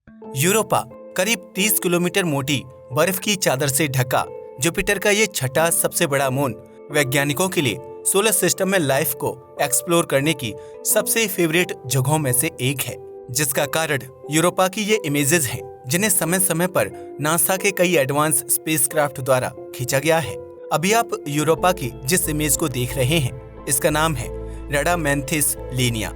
Europa करीब 30 kilometre मोटी बर्फ की चादर से ढका जुपिटर का ये छठा सबसे बड़ा मून वैज्ञानिकों के लिए सोलर सिस्टम में लाइफ को एक्सप्लोर करने की सबसे फेवरेट जगहों में से एक है, जिसका कारण यूरोपा की ये इमेजेस हैं, जिन्हें समय समय पर नासा के कई एडवांस स्पेसक्राफ्ट द्वारा खींचा गया है। अभी आप यूरोपा की जिस इमेज को देख रहे हैं, इसका नाम है रडामेंथिस लीनिया,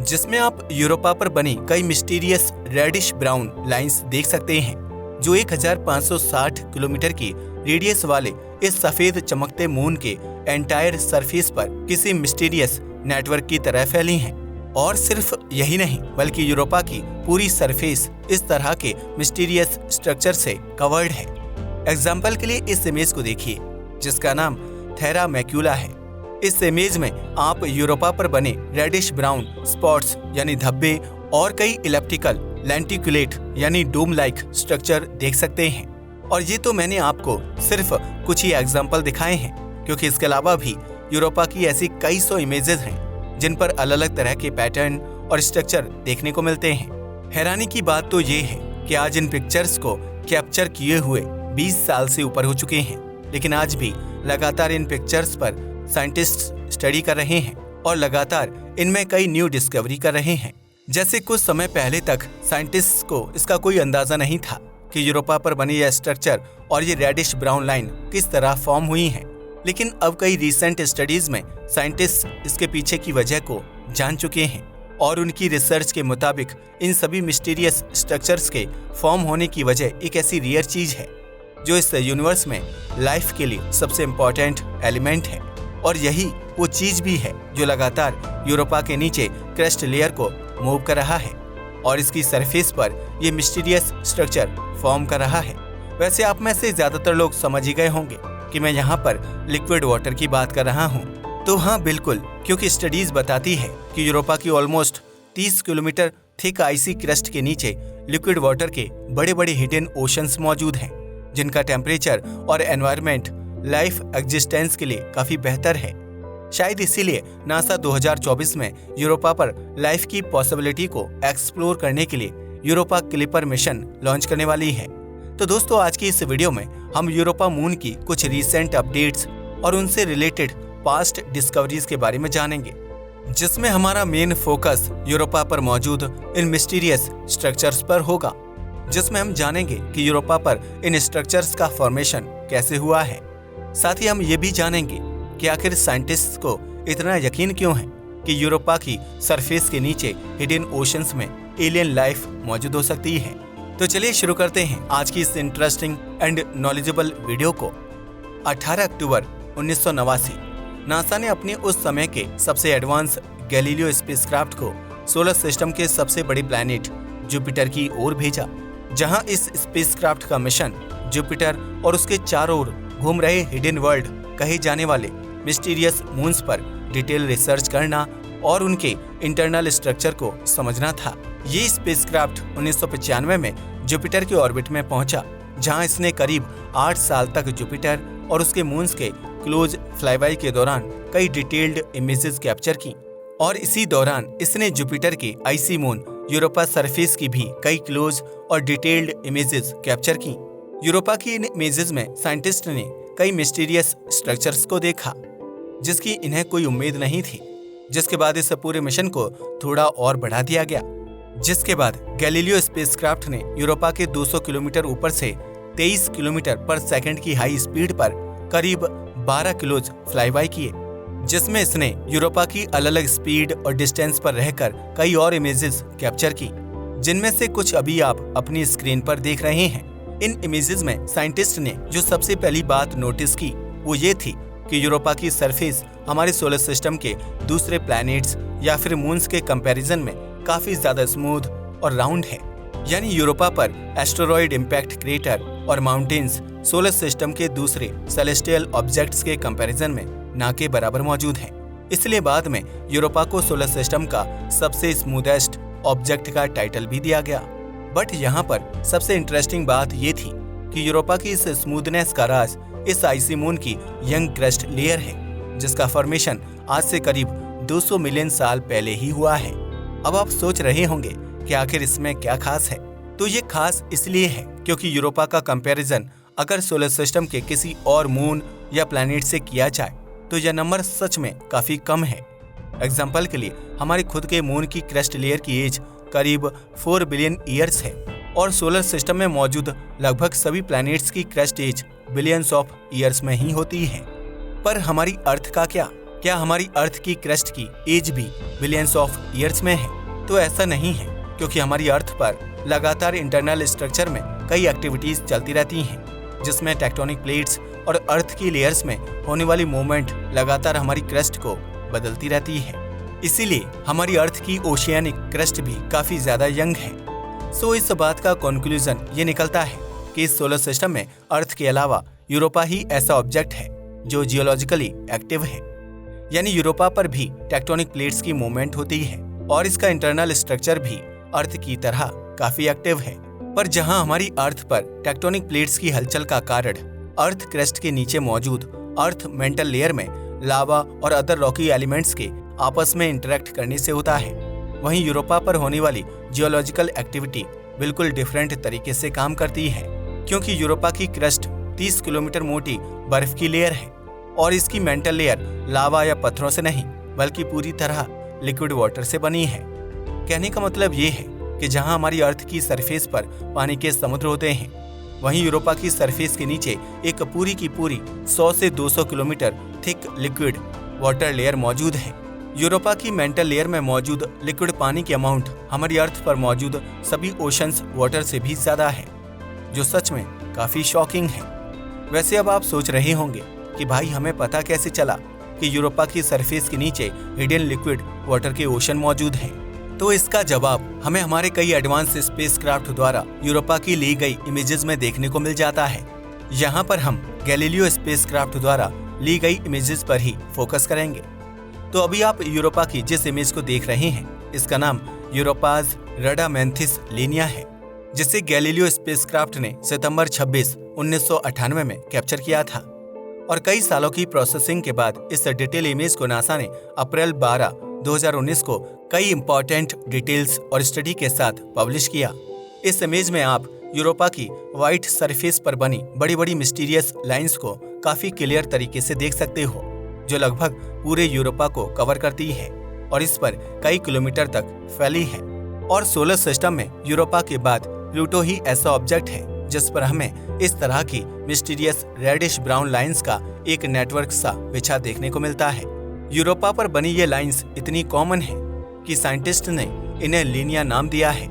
जिसमें आप यूरोपा पर बनी कई मिस्टीरियस रेडिश ब्राउन लाइंस देख सकते हैं, जो 1560 किलोमीटर की रेडियस वाले इस सफेद चमकते मून के एंटायर सरफेस पर किसी मिस्टीरियस नेटवर्क की तरह फैली हैं। और सिर्फ यही नहीं, बल्कि यूरोपा की पूरी सरफेस इस तरह के मिस्टीरियस स्ट्रक्चर से कवर्ड है। एग्जाम्पल के लिए इस इमेज को देखिए, जिसका नाम थेरा मैक्यूला है। इस इमेज में आप यूरोपा पर बने रेडिश ब्राउन स्पॉट्स यानी धब्बे और कई इलेप्टिकल लेंटिकुलेट यानी डोम लाइक स्ट्रक्चर देख सकते हैं। और ये तो मैंने आपको सिर्फ कुछ ही एग्जाम्पल दिखाए हैं, क्योंकि इसके अलावा भी यूरोपा की ऐसी कई सौ इमेजेस हैं जिन पर अलग अलग तरह के पैटर्न और स्ट्रक्चर देखने को मिलते हैं। हैरानी की बात तो ये है कि आज इन पिक्चर्स को कैप्चर किए हुए 20 साल से ऊपर हो चुके हैं, लेकिन आज भी लगातार इन पिक्चर्स पर साइंटिस्ट स्टडी कर रहे हैं और लगातार इनमें कई न्यू डिस्कवरी कर रहे हैं। जैसे कुछ समय पहले तक साइंटिस्ट्स को इसका कोई अंदाजा नहीं था कि यूरोपा पर बनी यह स्ट्रक्चर और ये रेडिश ब्राउन लाइन किस तरह फॉर्म हुई हैं, लेकिन अब कई रिसेंट स्टडीज में साइंटिस्ट इसके पीछे की वजह को जान चुके हैं और उनकी रिसर्च के मुताबिक इन सभी मिस्टीरियस स्ट्रक्चर्स के फॉर्म होने की वजह एक ऐसी रेयर चीज है जो इस यूनिवर्स में लाइफ के लिए सबसे इम्पोर्टेंट एलिमेंट है। और यही वो चीज भी है जो लगातार यूरोपा के नीचे क्रस्ट लेयर को मूव कर रहा है और इसकी सरफेस पर ये मिस्टीरियस स्ट्रक्चर फॉर्म कर रहा है। वैसे आप में से ज्यादातर लोग समझ ही गए होंगे कि मैं यहाँ पर लिक्विड वाटर की बात कर रहा हूँ। तो हाँ बिल्कुल, क्योंकि स्टडीज बताती है कि यूरोपा की ऑलमोस्ट 30 किलोमीटर थिक आइसी क्रस्ट के नीचे लिक्विड वाटर के बड़े बड़े हिडन ओशंस मौजूद हैं, जिनका टेम्परेचर और एनवायरनमेंट लाइफ एग्जिस्टेंस के लिए काफी बेहतर है। शायद इसीलिए नासा 2024 में यूरोपा पर लाइफ की पॉसिबिलिटी को एक्सप्लोर करने के लिए यूरोपा क्लिपर मिशन लॉन्च करने वाली है। तो दोस्तों, आज की इस वीडियो में हम यूरोपा मून की कुछ रीसेंट अपडेट्स और उनसे रिलेटेड पास्ट डिस्कवरीज के बारे में जानेंगे, जिसमें हमारा मेन फोकस यूरोपा पर मौजूद इन मिस्टीरियस स्ट्रक्चर्स पर होगा, जिसमें हम जानेंगे कि यूरोपा पर इन स्ट्रक्चर्स का फॉर्मेशन कैसे हुआ है। साथ ही हम ये भी जानेंगे कि आखिर साइंटिस्ट्स को इतना यकीन क्यों है कि यूरोपा की सरफेस के नीचे हिडन ओशंस में एलियन लाइफ मौजूद हो सकती है। तो चलिए शुरू करते हैं आज की इस इंटरेस्टिंग एंड नॉलेजेबल वीडियो को। 18 अक्टूबर 1989 नासा ने अपने उस समय के सबसे एडवांस गैलीलियो स्पेसक्राफ्ट को सोलर सिस्टम के सबसे बड़े प्लैनेट जुपिटर की ओर भेजा, जहां इस स्पेसक्राफ्ट का मिशन जुपिटर और उसके चारों ओर घूम रहे हिडन वर्ल्ड कहे जाने वाले मिस्टीरियस मून्स पर डिटेल रिसर्च करना और उनके इंटरनल स्ट्रक्चर को समझना था। ये स्पेसक्राफ्ट 1995 में जुपिटर के ऑर्बिट में पहुंचा, जहां इसने करीब 8 साल तक जुपिटर और उसके मून्स के क्लोज फ्लाईबाई के दौरान कई डिटेल्ड इमेजेस कैप्चर की। और इसी दौरान इसने जुपिटर के आइसी मून यूरोपा सरफेस की भी कई क्लोज और डिटेल्ड इमेजेस कैप्चर की। यूरोपा की इन इमेजेस में साइंटिस्ट ने कई मिस्टीरियस स्ट्रक्चर्स को देखा, जिसकी इन्हें कोई उम्मीद नहीं थी। जिसके बाद इस पूरे मिशन को थोड़ा और बढ़ा दिया गया, जिसके बाद गैलीलियो स्पेसक्राफ्ट ने यूरोपा के 200 किलोमीटर ऊपर से 23 किलोमीटर पर सेकंड की हाई स्पीड पर करीब 12 क्लोज फ्लाईबाई किए, जिसमें इसने यूरोपा की अलग अलग स्पीड और डिस्टेंस पर रहकर कई और इमेजेस कैप्चर की, जिनमें से कुछ अभी आप अपनी स्क्रीन पर देख रहे हैं। इन इमेजेस में साइंटिस्ट ने जो सबसे पहली बात नोटिस की वो ये थी कि यूरोपा की सरफेस हमारे सोलर सिस्टम के दूसरे प्लैनेट्स या फिर मून्स के कंपैरिजन में काफी ज्यादा स्मूथ और राउंड है। यानी यूरोपा पर एस्टेरॉयड इम्पैक्ट क्रेटर और माउंटेन्स सोलर सिस्टम के दूसरे सेलेस्टियल ऑब्जेक्ट्स के कंपैरिजन में ना के बराबर मौजूद हैं। इसलिए बाद में यूरोपा को सोलर सिस्टम का सबसे स्मूथेस्ट ऑब्जेक्ट का टाइटल भी दिया गया। बट यहाँ पर सबसे इंटरेस्टिंग बात ये थी कि यूरोपा की इस स्मूथनेस का राज इस आइसी मून की यंग क्रस्ट लेयर है, जिसका फॉर्मेशन आज से करीब 200 मिलियन साल पहले ही हुआ है। अब आप सोच रहे होंगे कि आखिर इसमें क्या खास है। तो ये खास इसलिए है क्योंकि यूरोपा का कंपैरिजन अगर सोलर सिस्टम के किसी और मून या प्लैनेट से किया जाए तो यह नंबर सच में काफी कम है। एग्जाम्पल के लिए हमारे खुद के मून की क्रस्ट लेयर की एज करीब 4 बिलियन ईयर्स है और सोलर सिस्टम में मौजूद लगभग सभी प्लैनेट्स की crust age billions of years में ही होती है। पर हमारी अर्थ का क्या हमारी अर्थ की क्रस्ट की एज भी बिलियंस ऑफ ईयर्स में है? तो ऐसा नहीं है, क्योंकि हमारी अर्थ पर लगातार इंटरनल स्ट्रक्चर में कई एक्टिविटीज चलती रहती हैं, जिसमें टेक्टोनिक प्लेट्स और अर्थ की लेयर्स में होने वाली मूवमेंट लगातार हमारी क्रस्ट को बदलती रहती है। इसीलिए हमारी अर्थ की ओशियानिक क्रस्ट भी काफी ज्यादा यंग है। सो इस बात का कंक्लूजन ये निकलता है कि इस सोलर सिस्टम में अर्थ के अलावा यूरोपा ही ऐसा ऑब्जेक्ट है जो जियोलॉजिकली एक्टिव है, यानी यूरोपा पर भी टेक्टोनिक प्लेट्स की मूवमेंट होती है और इसका इंटरनल स्ट्रक्चर भी अर्थ की तरह काफी एक्टिव है। पर जहां हमारी अर्थ पर टेक्टोनिक प्लेट्स की हलचल का कारण अर्थ क्रस्ट के नीचे मौजूद अर्थ मेंटल लेयर में लावा और अदर रॉकी एलिमेंट्स के आपस में इंटरेक्ट करने से होता है, वहीं यूरोपा पर होने वाली जियोलॉजिकल एक्टिविटी बिल्कुल डिफरेंट तरीके से काम करती है, क्योंकि यूरोपा की क्रस्ट 30 किलोमीटर मोटी बर्फ की लेयर है और इसकी मेंटल लेयर लावा या पत्थरों से नहीं बल्कि पूरी तरह लिक्विड वाटर से बनी है। कहने का मतलब ये है कि जहां हमारी अर्थ की सरफेस पर पानी के समुद्र होते हैं, वहीं यूरोपा की सरफेस के नीचे एक पूरी की पूरी 100 से 200 kilometre thick liquid water layer मौजूद है। यूरोपा की मेंटल लेयर में मौजूद लिक्विड पानी की अमाउंट हमारी अर्थ पर मौजूद सभी ओशंस वाटर से भी ज्यादा है, जो सच में काफी शॉकिंग है। वैसे अब आप सोच रहे होंगे कि भाई हमें पता कैसे चला कि यूरोपा की सरफेस के नीचे हिडन लिक्विड वाटर के ओशन मौजूद हैं? तो इसका जवाब हमें हमारे कई एडवांस स्पेसक्राफ्ट द्वारा यूरोपा की ली गई इमेजेस में देखने को मिल जाता है। यहाँ पर हम गैलीलियो स्पेसक्राफ्ट द्वारा ली गई इमेजेस पर ही फोकस करेंगे। तो अभी आप यूरोपा की जिस इमेज को देख रहे हैं, इसका नाम यूरोपाज रडामेंथिस लीनिया है, जिसे गैलीलियो स्पेसक्राफ्ट ने सितंबर 26, 1998 में कैप्चर किया था और कई सालों की प्रोसेसिंग के बाद इस डिटेल इमेज को नासा ने अप्रैल 12, 2019 को कई इंपॉर्टेंट डिटेल्स और स्टडी के साथ पब्लिश किया। इस इमेज में आप यूरोपा की व्हाइट सरफेस पर बनी बड़ी बड़ी मिस्टीरियस लाइंस को काफी क्लियर तरीके से देख सकते हो, जो लगभग पूरे यूरोपा को कवर करती है और इस पर कई किलोमीटर तक फैली है। और सोलर सिस्टम में यूरोपा के बाद प्लूटो ही ऐसा ऑब्जेक्ट है जिस पर हमें इस तरह की मिस्टीरियस रेडिश ब्राउन लाइंस का एक नेटवर्क सा बिछा देखने को मिलता है। यूरोपा पर बनी ये लाइंस इतनी कॉमन है कि साइंटिस्ट ने इन्हें लीनिया नाम दिया है।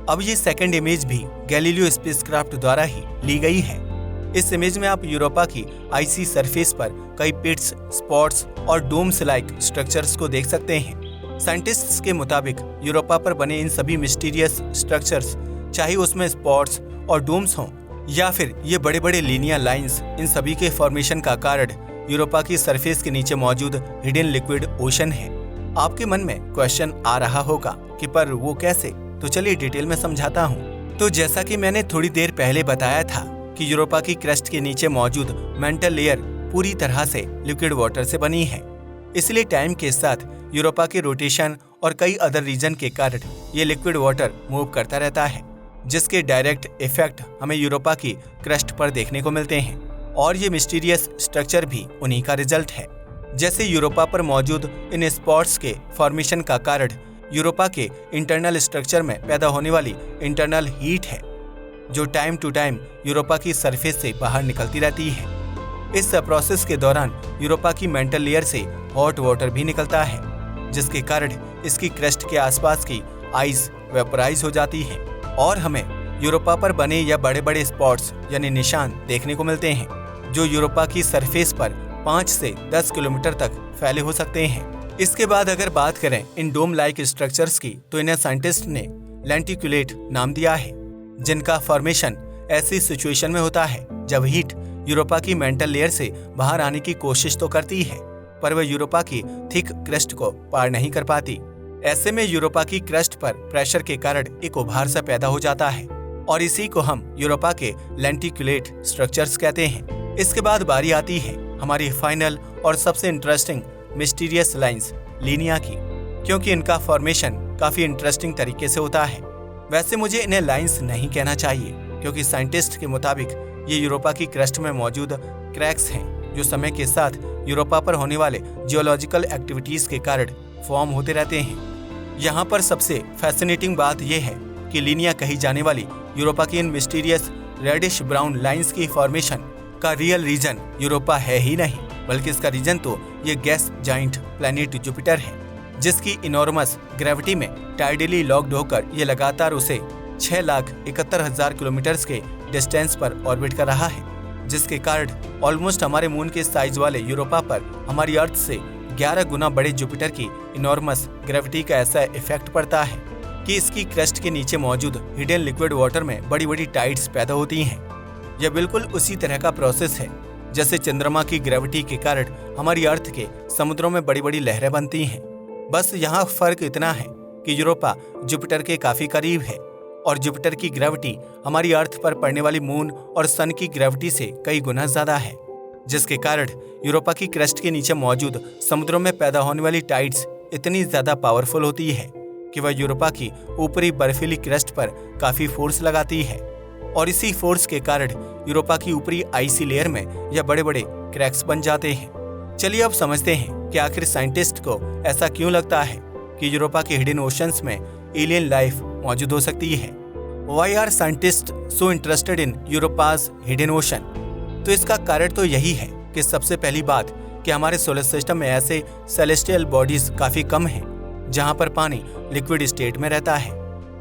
अब ये सेकंड इमेज भी गैलीलियो स्पेसक्राफ्ट द्वारा ही ली गई है। इस इमेज में आप यूरोपा की आइसी सरफेस पर कई पिट्स, स्पॉट्स और डोम्स लाइक स्ट्रक्चर्स को देख सकते हैं। साइंटिस्ट्स के मुताबिक यूरोपा पर बने इन सभी मिस्टीरियस स्ट्रक्चर्स, चाहे उसमें स्पॉट्स और डोम्स हों या फिर ये बड़े बड़े लीनियर लाइंस, इन सभी के फॉर्मेशन का कारण यूरोपा की सरफेस के नीचे मौजूद हिडन लिक्विड ओशन है। आपके मन में क्वेश्चन आ रहा होगा कि पर वो कैसे? तो चलिए डिटेल में समझाता हूँ। तो जैसा कि मैंने थोड़ी देर पहले बताया था कि यूरोपा की क्रस्ट के नीचे मौजूद मेंटल लेयर पूरी तरह से लिक्विड वाटर से बनी है, इसलिए टाइम के साथ यूरोपा के रोटेशन और कई अदर रीजन के कारण ये लिक्विड वाटर मूव करता रहता है, जिसके डायरेक्ट इफेक्ट हमें यूरोपा की क्रस्ट पर देखने को मिलते हैं और ये मिस्टीरियस स्ट्रक्चर भी उन्हीं का रिजल्ट है। जैसे यूरोपा पर मौजूद इन स्पॉट्स के फॉर्मेशन का कारण यूरोपा के इंटरनल स्ट्रक्चर में पैदा होने वाली इंटरनल हीट है, जो टाइम टू टाइम यूरोपा की सरफेस से बाहर निकलती रहती है। इस प्रोसेस के दौरान यूरोपा की मेंटल लेयर से हॉट वाटर भी निकलता है, जिसके कारण इसकी क्रस्ट के आसपास की आइस वेपोराइज हो जाती है और हमें यूरोपा पर बने या बड़े बड़े स्पॉट्स यानी निशान देखने को मिलते हैं, जो यूरोपा की सरफेस पर 5 से 10 किलोमीटर तक फैले हो सकते हैं। इसके बाद अगर बात करें इन डोम लाइक स्ट्रक्चर्स की, तो इन्हें साइंटिस्ट ने लेंटिक्यूलेट नाम दिया है, जिनका फॉर्मेशन ऐसी सिचुएशन में होता है जब हीट यूरोपा की मेंटल लेयर से बाहर आने की कोशिश तो करती है, पर वह यूरोपा की थिक क्रस्ट को पार नहीं कर पाती। ऐसे में यूरोपा की क्रस्ट पर प्रेशर के कारण एक उभार सा पैदा हो जाता है और इसी को हम यूरोपा के लेंटिक्यूलेट स्ट्रक्चर्स कहते हैं। इसके बाद बारी आती है हमारी फाइनल और सबसे इंटरेस्टिंग मिस्टीरियस लाइंस लीनिया की, क्योंकि इनका फॉर्मेशन काफी इंटरेस्टिंग तरीके से होता है। वैसे मुझे इन्हें लाइंस नहीं कहना चाहिए, क्योंकि साइंटिस्ट के मुताबिक ये यूरोपा की क्रस्ट में मौजूद क्रैक्स हैं, जो समय के साथ यूरोपा पर होने वाले जियोलॉजिकल एक्टिविटीज के कारण फॉर्म होते रहते हैं। यहाँ पर सबसे फैसिनेटिंग बात यह है कि लीनिया कही जाने वाली यूरोपा की इन मिस्टीरियस रेडिश ब्राउन लाइंस की फॉर्मेशन का रियल रीजन यूरोपा है ही नहीं, बल्कि इसका रीजन तो ये गैस जाइंट प्लैनेट जुपिटर है, जिसकी इनॉर्मस ग्रेविटी में टाइडली लॉक्ड होकर ये लगातार उसे 6,71,000 किलोमीटर के डिस्टेंस पर ऑर्बिट कर रहा है, जिसके कारण ऑलमोस्ट हमारे मून के साइज वाले यूरोपा पर हमारी अर्थ से 11 गुना बड़े जुपिटर की इनॉर्मस ग्रेविटी का ऐसा इफेक्ट पड़ता है कि इसकी क्रस्ट के नीचे मौजूद हिडन लिक्विड वाटर में बड़ी बड़ी टाइड्स पैदा होती हैं। यह बिल्कुल उसी तरह का प्रोसेस है जैसे चंद्रमा की ग्रेविटी के कारण हमारी अर्थ के समुद्रों में बड़ी बड़ी लहरें बनती हैं। बस यहाँ फर्क इतना है कि यूरोपा जुपिटर के काफी करीब है और जुपिटर की ग्रेविटी हमारी अर्थ पर पड़ने वाली मून और सन की ग्रेविटी से कई गुना ज्यादा है, जिसके कारण यूरोपा की क्रस्ट के नीचे मौजूद समुद्रों में पैदा होने वाली टाइड्स इतनी ज्यादा पावरफुल होती है कि वह यूरोपा की ऊपरी बर्फीली क्रस्ट पर काफी फोर्स लगाती है, और इसी फोर्स के कारण यूरोपा की ऊपरी आइसी लेयर में यह बड़े बड़े क्रैक्स बन जाते हैं। चलिए अब समझते हैं कि आखिर साइंटिस्ट को ऐसा क्यों लगता है कि यूरोपा के हिडन ओशंस में एलियन लाइफ मौजूद हो सकती है। Why are scientists so interested in Europa's hidden ocean? तो इसका कारण तो यही है कि सबसे पहली बात कि हमारे सोलर सिस्टम में ऐसे सेलेस्टियल बॉडीज काफी कम हैं जहां पर पानी लिक्विड स्टेट में रहता है।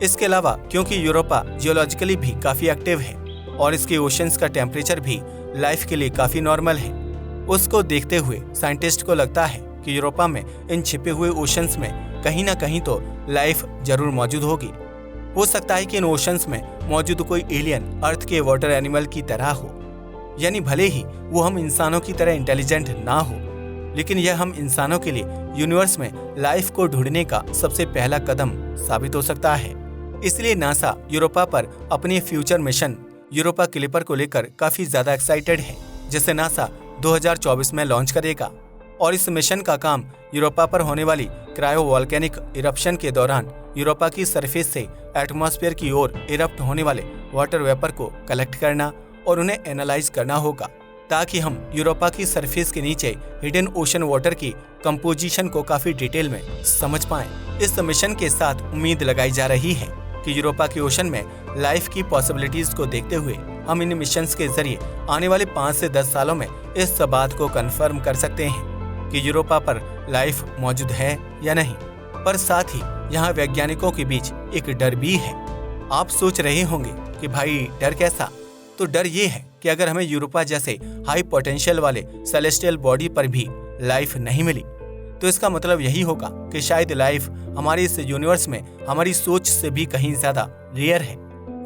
इसके अलावा क्योंकि यूरोपा जियोलॉजिकली भी काफी एक्टिव है और इसके ओशंस का टेम्परेचर भी लाइफ के लिए काफी नॉर्मल है, उसको देखते हुए साइंटिस्ट को लगता है कि यूरोपा में इन छिपे हुए ओशंस में कहीं ना कहीं तो लाइफ जरूर मौजूद होगी। हो सकता है कि इन ओशंस में मौजूद कोई एलियन अर्थ के वाटर एनिमल की तरह हो, यानी भले ही वो हम इंसानों की तरह इंटेलिजेंट ना हो, लेकिन यह हम इंसानों के लिए यूनिवर्स में लाइफ को ढूंढने का सबसे पहला कदम साबित हो सकता है। इसलिए नासा यूरोपा पर अपनी फ्यूचर मिशन यूरोपा क्लिपर को लेकर काफी ज्यादा एक्साइटेड है, जिसे नासा 2024 में लॉन्च करेगा, और इस मिशन का काम यूरोपा पर होने वाली क्रायो वॉल्केनिक इरप्शन के दौरान यूरोपा की सरफेस से एटमॉस्फेयर की ओर इरप्ट होने वाले वाटर वेपर को कलेक्ट करना और उन्हें एनालाइज करना होगा, ताकि हम यूरोपा की सरफेस के नीचे हिडन ओशन वाटर की कंपोजिशन को काफी डिटेल में समझ पाएं। इस मिशन के साथ उम्मीद लगाई जा रही है कि यूरोपा के ओशन में लाइफ की पॉसिबिलिटीज को देखते हुए हम इन मिशंस के जरिए आने वाले 5 से 10 सालों में इस बात को कंफर्म कर सकते हैं कि यूरोपा पर लाइफ मौजूद है या नहीं। पर साथ ही यहाँ वैज्ञानिकों के बीच एक डर भी है। आप सोच रहे होंगे कि भाई डर कैसा? तो डर ये है कि अगर हमें यूरोपा जैसे हाई पोटेंशियल वाले सेलेस्टियल बॉडी पर भी लाइफ नहीं मिली, तो इसका मतलब यही होगा कि शायद लाइफ हमारे इस यूनिवर्स में हमारी सोच से भी कहीं ज्यादा रेयर है,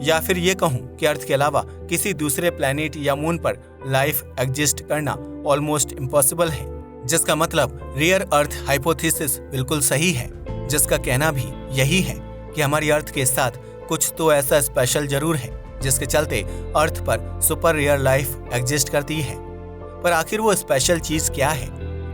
या फिर ये कहूँ कि अर्थ के अलावा किसी दूसरे प्लैनेट या मून पर लाइफ एग्जिस्ट करना ऑलमोस्ट इम्पॉसिबल है, जिसका मतलब रेयर अर्थ हाइपोथेसिस बिल्कुल सही है, जिसका कहना भी यही है कि हमारी अर्थ के साथ कुछ तो ऐसा स्पेशल जरूर है जिसके चलते अर्थ पर सुपर रेयर लाइफ एग्जिस्ट करती है। पर आखिर वो स्पेशल चीज क्या है?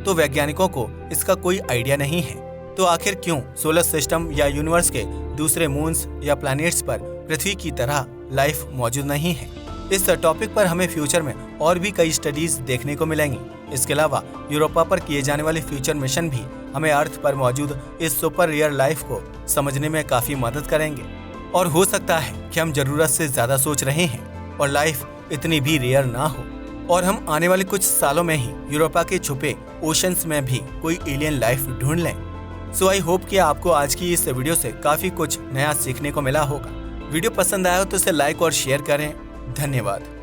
तो वैज्ञानिकों को इसका कोई आइडिया नहीं है। तो आखिर क्यों सोलर सिस्टम या यूनिवर्स के दूसरे मून्स या प्लैनेट्स पर पृथ्वी की तरह लाइफ मौजूद नहीं है? इस टॉपिक पर हमें फ्यूचर में और भी कई स्टडीज देखने को मिलेंगी। इसके अलावा यूरोपा पर किए जाने वाले फ्यूचर मिशन भी हमें अर्थ पर मौजूद इस सुपर रेयर लाइफ को समझने में काफी मदद करेंगे, और हो सकता है कि हम जरूरत से ज्यादा सोच रहे हैं और लाइफ इतनी भी रेयर ना हो, और हम आने वाले कुछ सालों में ही यूरोपा के छुपे ओशंस में भी कोई एलियन लाइफ ढूंढ लें। सो आई होप कि आपको आज की इस वीडियो से काफी कुछ नया सीखने को मिला होगा। वीडियो पसंद आया हो तो इसे लाइक और शेयर करें। धन्यवाद।